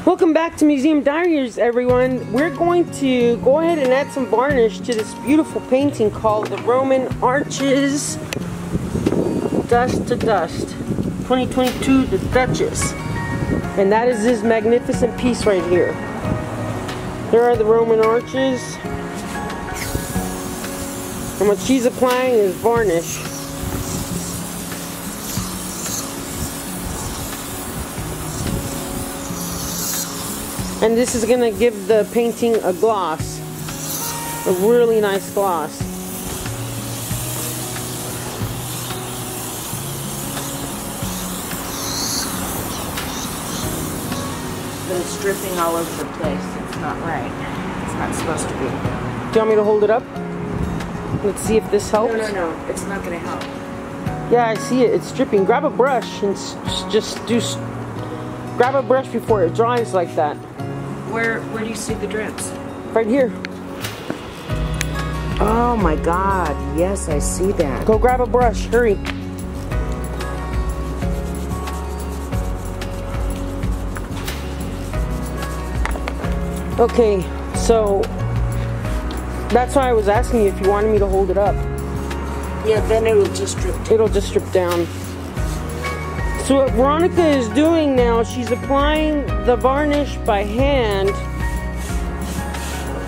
Welcome back to Museum Diaries, everyone. We're going to go ahead and add some varnish to this beautiful painting called the Roman Arches Dust to Dust 2022, the Duchess. And that is this magnificent piece right here. There are the Roman arches. And what she's applying is varnish. And this is going to give the painting a gloss. A really nice gloss. But it's dripping all over the place. It's not right. It's not supposed to be. Do you want me to hold it up? Let's see if this helps. No. It's not going to help. Yeah, I see it. It's dripping. Grab a brush and grab a brush before it dries like that. Where do you see the drips? Right here. Oh my God. Yes, I see that. Go grab a brush. Hurry. Okay, so that's why I was asking you if you wanted me to hold it up. Yeah, then it'll just drip down. It'll just drip down. So what Veronica is doing now, she's applying the varnish by hand.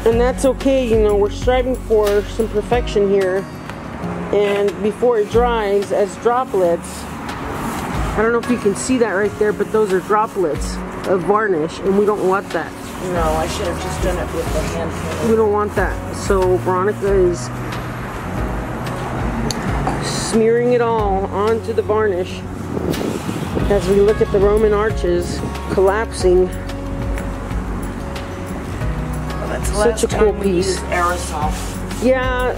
And that's okay, you know, we're striving for some perfection here. And before it dries as droplets, I don't know if you can see that right there, but those are droplets of varnish, and we don't want that. No, I should have just done it with the hand. We don't want that. So Veronica is smearing it all onto the varnish as we look at the Roman arches collapsing. Well, that's such a cool piece. Aerosol. Yeah,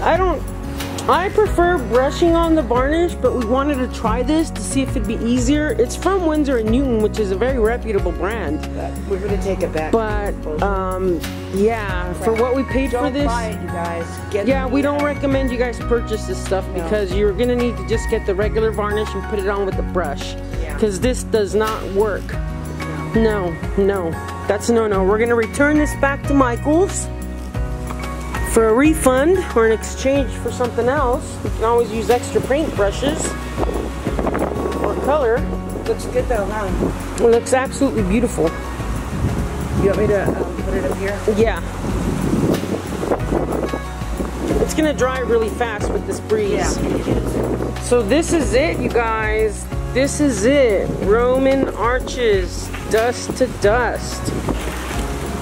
I prefer brushing on the varnish, but we wanted to try this to see if it'd be easier. It's from Winsor & Newton, which is a very reputable brand. We're going to take it back. But, yeah, for what we paid for this. Don't buy it, you guys. Yeah, we don't recommend you guys purchase this stuff because you're going to need to just get the regular varnish and put it on with the brush. Because this does not work. No. That's a no-no. We're going to return this back to Michael's for a refund or an exchange for something else. You can always use extra paint brushes or color. Looks good though, huh? It looks absolutely beautiful. You want me to put it up here? Yeah. It's gonna dry really fast with this breeze. Yeah, it is. So this is it, you guys. This is it. Roman Arches, Dust to Dust,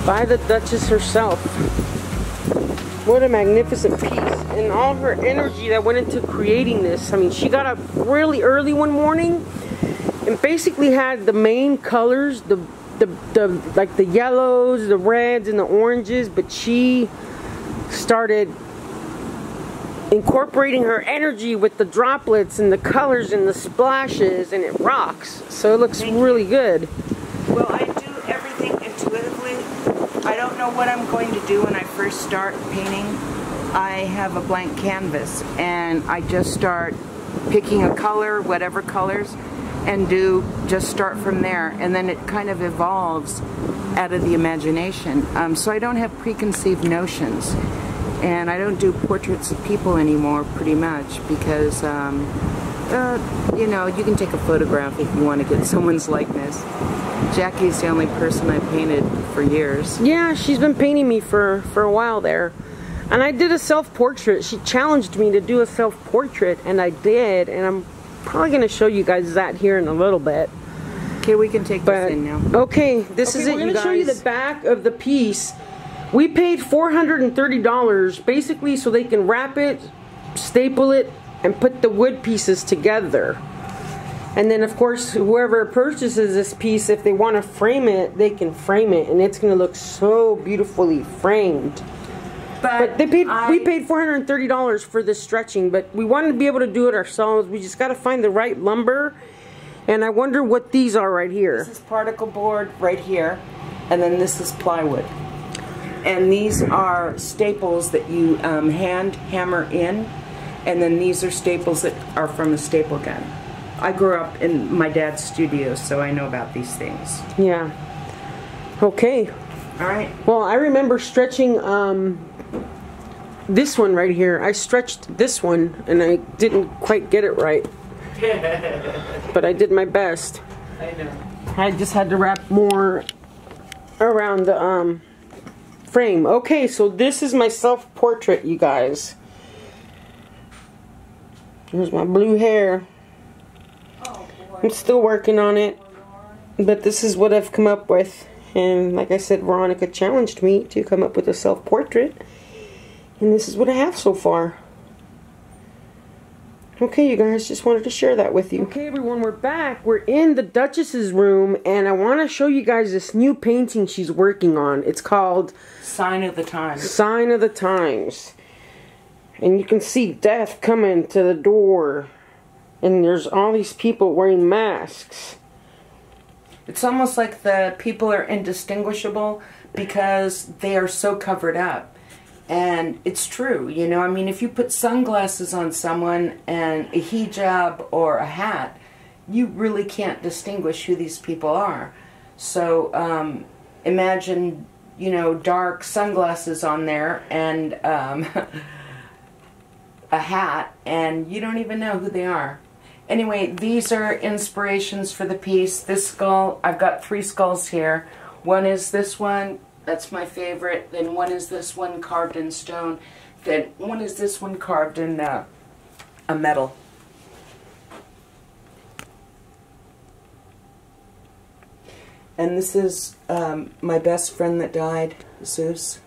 by the Duchess herself. What a magnificent piece, and all her energy that went into creating this. I mean, she got up really early one morning and basically had the main colors, like the yellows, the reds, and the oranges, but she started incorporating her energy with the droplets and the colors and the splashes, and it rocks. So it looks really good. Well, I do everything intuitively. I don't know what I'm going to do when I first start painting. I have a blank canvas and I just start picking a color, whatever colors, and just start from there, and then it kind of evolves out of the imagination. So I don't have preconceived notions, and I don't do portraits of people anymore pretty much because you know, you can take a photograph if you want to get someone's likeness. Jackie's the only person I painted for years. Yeah, she's been painting me for a while there. And I did a self-portrait. She challenged me to do a self-portrait, and I did. And I'm probably going to show you guys that here in a little bit. Okay, we can take this in now. Okay, this is it, you guys. We're going to show you the back of the piece. We paid $430, basically, so they can wrap it, staple it, and put the wood pieces together. And then, of course, whoever purchases this piece, if they want to frame it, they can frame it, and it's going to look so beautifully framed. But we paid $430 for this stretching, but we wanted to be able to do it ourselves. We just got to find the right lumber, and I wonder what these are right here. This is particle board right here, and then this is plywood. And these are staples that you hand hammer in, and then these are staples that are from a staple gun. I grew up in my dad's studio, so I know about these things. Yeah. Okay. Alright. Well, I remember stretching this one right here. I stretched this one and I didn't quite get it right. But I did my best. I know. I just had to wrap more around the frame. Okay, so this is my self-portrait, you guys. Here's my blue hair. I'm still working on it, but this is what I've come up with. And like I said, Veronica challenged me to come up with a self-portrait, and this is what I have so far. Okay, you guys, just wanted to share that with you. Okay, everyone, we're back. We're in the Duchess's room, and I want to show you guys this new painting she's working on. It's called Sign of the Times. Sign of the Times. And you can see death coming to the door. And there's all these people wearing masks. It's almost like the people are indistinguishable because they are so covered up. And it's true, you know, I mean, if you put sunglasses on someone and a hijab or a hat, you really can't distinguish who these people are. So imagine, you know, dark sunglasses on there and a hat, and you don't even know who they are. Anyway, these are inspirations for the piece. This skull, I've got 3 skulls here. One is this one. That's my favorite. Then one is this one carved in stone. Then one is this one carved in a metal. And this is my best friend that died, Zeus.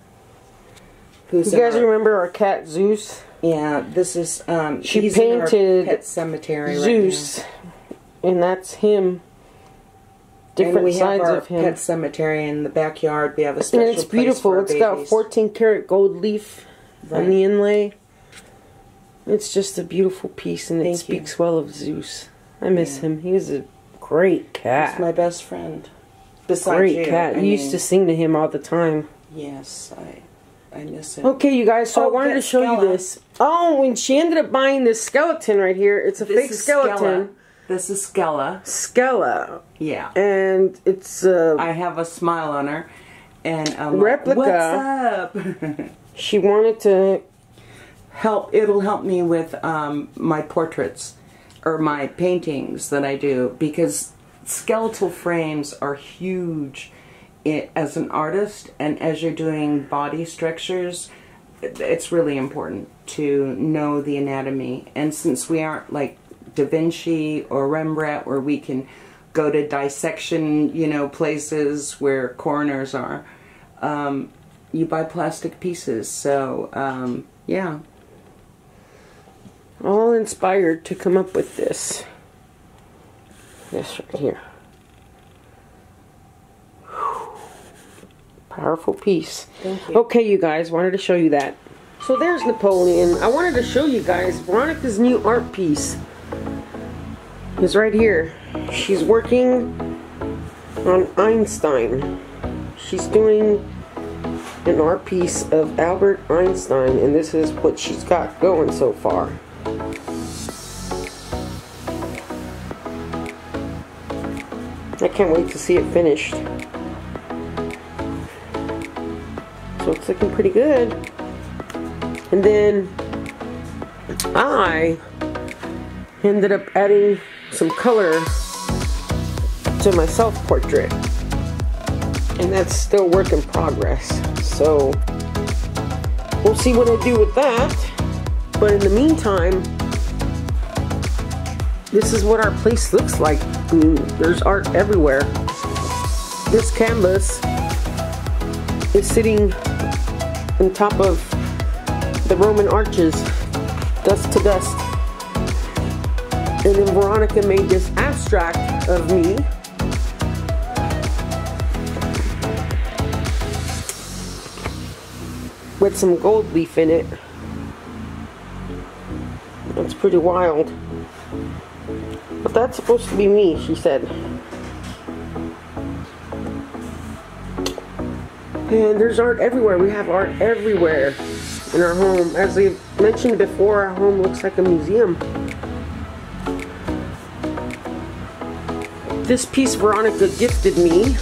You guys remember our cat Zeus? Yeah, this is she painted in our pet cemetery Zeus, right now. And that's him. Different sides of him. Pet cemetery in the backyard. We have a special and it's beautiful. Place for it's got 14 karat gold leaf on the inlay. It's just a beautiful piece, and it speaks well of Zeus. I miss him. He was a great cat. He's my best friend. Besides great cat. You used to sing to him all the time. Yes, I miss him. Okay, you guys, so I wanted to show you this. Oh, and she ended up buying this skeleton right here. It's a fake skeleton. This is Skella. Skella. Yeah. And it's I have a smile on her. And replica. What's up? She wanted to help. It'll help me with my portraits or my paintings that I do, because skeletal frames are huge as an artist, and as you're doing body structures, it's really important to know the anatomy. And since we aren't like Da Vinci or Rembrandt, where we can go to dissection, you know, places where coroners are, you buy plastic pieces. So yeah, all inspired to come up with this right here. Powerful piece. Thank you. Okay, you guys, wanted to show you that. So there's Napoleon. I wanted to show you guys Veronica's new art piece. It's right here. She's working on Einstein. She's doing an art piece of Albert Einstein, and this is what she's got going so far. I can't wait to see it finished. So it's looking pretty good. And then I ended up adding some color to my self-portrait, and that's still work in progress. So we'll see what I do with that. But in the meantime, this is what our place looks like. I mean, there's art everywhere. This canvas is sitting on top of the Roman arches, dust to dust. And then Veronica made this abstract of me. With some gold leaf in it. That's pretty wild. But that's supposed to be me, she said. And there's art everywhere. We have art everywhere in our home. As we mentioned before, our home looks like a museum. This piece Veronica gifted me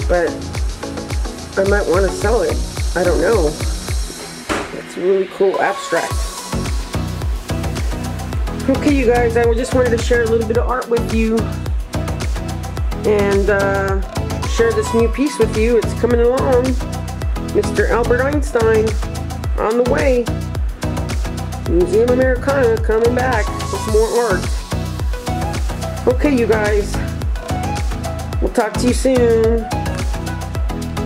but I might want to sell it. I don't know. It's a really cool abstract. Okay, you guys, I just wanted to share a little bit of art with you and share this new piece with you. It's coming along. Mr. Albert Einstein on the way. Museum Americana coming back with more art. Okay, you guys. We'll talk to you soon.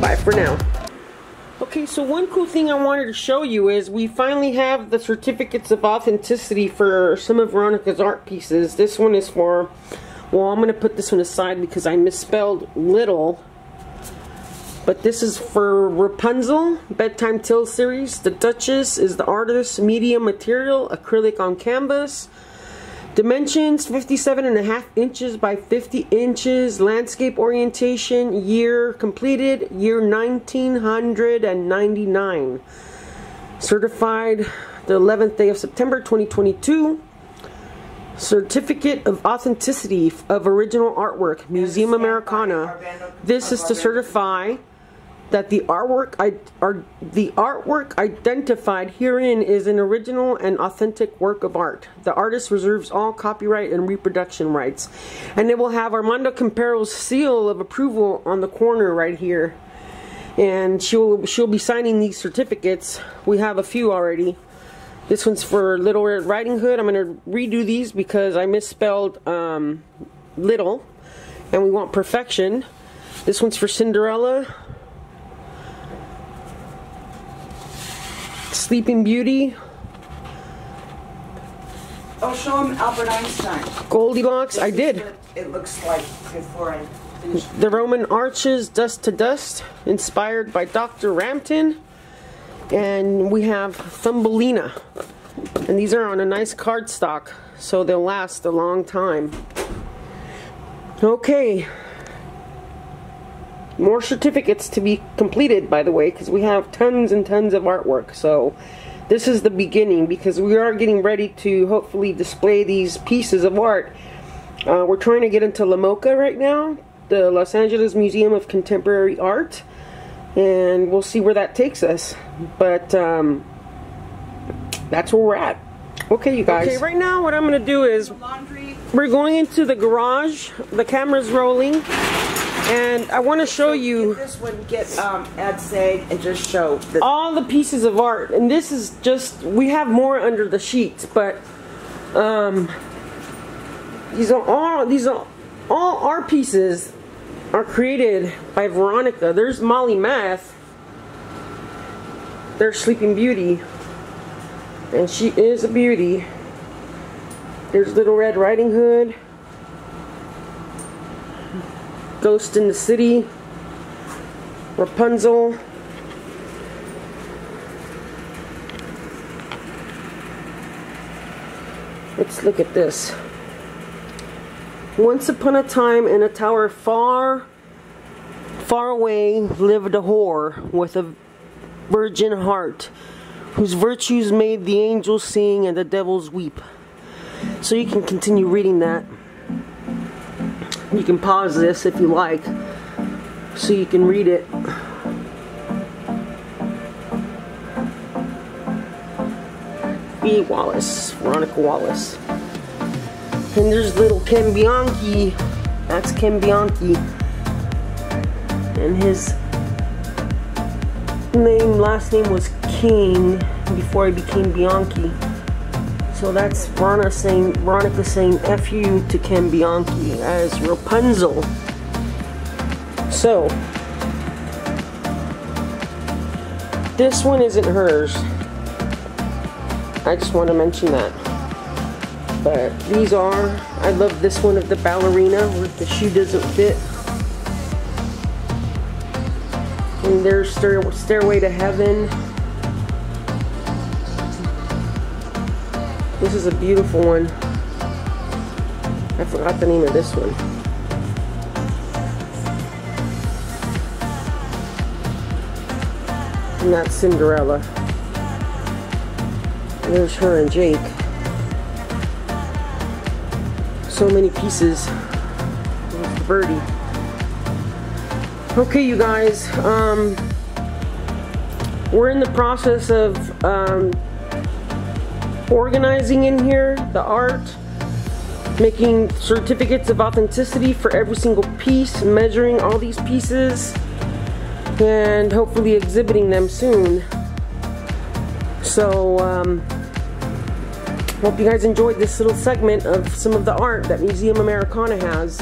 Bye for now. Okay, so one cool thing I wanted to show you is we finally have the certificates of authenticity for some of Veronica's art pieces. This one is for, well, I'm going to put this one aside because I misspelled little. But this is for Rapunzel, Bedtime Tales series. The Duchess is the artist, medium material, acrylic on canvas. Dimensions 57.5 inches by 50 inches. Landscape orientation. Year completed. Year 1999. Certified the 11th day of September 2022. Certificate of authenticity of original artwork. Museum Americana. This is to certify that the artwork identified herein is an original and authentic work of art. The artist reserves all copyright and reproduction rights. And it will have Armando Campero's seal of approval on the corner right here. And she'll be signing these certificates. We have a few already. This one's for Little Red Riding Hood. I'm going to redo these because I misspelled little. And we want perfection. This one's for Cinderella. Sleeping Beauty. Oh, show him Albert Einstein. Goldilocks. I did. It looks like before I finish. The Roman Arches, Dust to Dust, inspired by Dr. Rampton. And we have Thumbelina. And these are on a nice cardstock, so they'll last a long time. Okay. More certificates to be completed, by the way, because we have tons and tons of artwork. So this is the beginning, because we are getting ready to hopefully display these pieces of art. We're trying to get into La Moca right now, the Los Angeles Museum of Contemporary Art, and we'll see where that takes us. But that's where we're at. Okay, you guys. Okay, right now what I'm going to do is we're going into the garage. The camera's rolling. And I want to show you this one, get ad sag and just show all the pieces of art. And this is just, we have more under the sheets, but these are all art pieces are created by Veronica. There's Molly Math. There's Sleeping Beauty, and she is a beauty. There's Little Red Riding Hood. Ghost in the City, Rapunzel, let's look at this. Once upon a time in a tower far, far away lived a whore with a virgin heart, whose virtues made the angels sing and the devils weep. So you can continue reading that. You can pause this if you like, so you can read it. B. Wallace, Veronica Wallace. And there's little Ken Bianchi. That's Ken Bianchi. And his last name was King before he became Bianchi. So that's Veronica saying F you to Ken Bianchi as Rapunzel. So, this one isn't hers. I just want to mention that. But these are, I love this one of the ballerina where the shoe doesn't fit. And there's Stairway to Heaven. This is a beautiful one. I forgot the name of this one. And that's Cinderella. There's her and Jake. So many pieces. There's Birdie. Okay, you guys, we're in the process of organizing in here the art, making certificates of authenticity for every single piece, measuring all these pieces, and hopefully exhibiting them soon. So, hope you guys enjoyed this little segment of some of the art that Museum Americana has.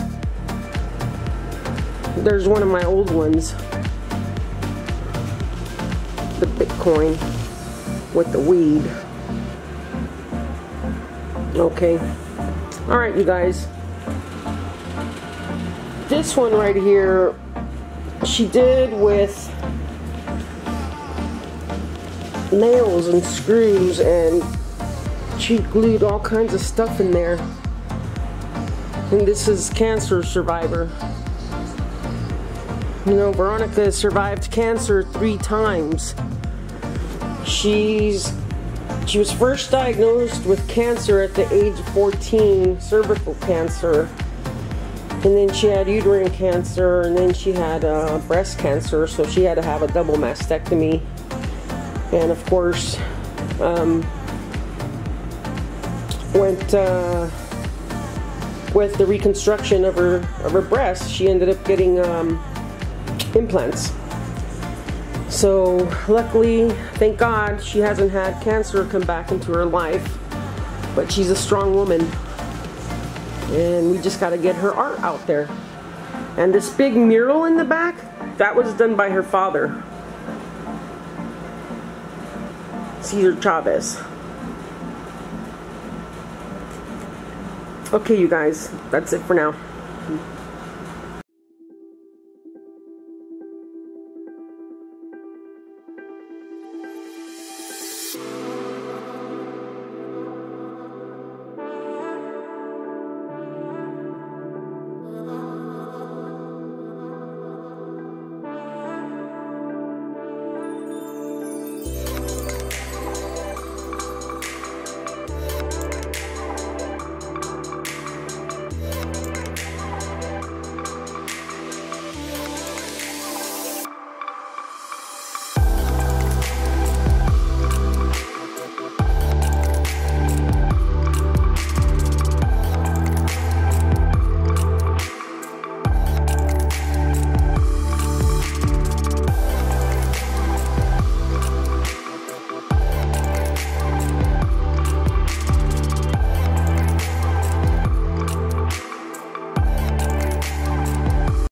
There's one of my old ones. The Bitcoin with the weed. Okay. Alright, you guys. This one right here, she did with nails and screws, and she glued all kinds of stuff in there. And this is cancer survivor. You know, Veronica survived cancer 3 times. She was first diagnosed with cancer at the age of 14, cervical cancer. And then she had uterine cancer, and then she had breast cancer, so she had to have a double mastectomy. And of course, with the reconstruction of her breast, she ended up getting implants. So luckily, thank God, she hasn't had cancer come back into her life, but she's a strong woman, and we just got to get her art out there. And this big mural in the back, that was done by her father, Cesar Chavez. Okay, you guys, that's it for now.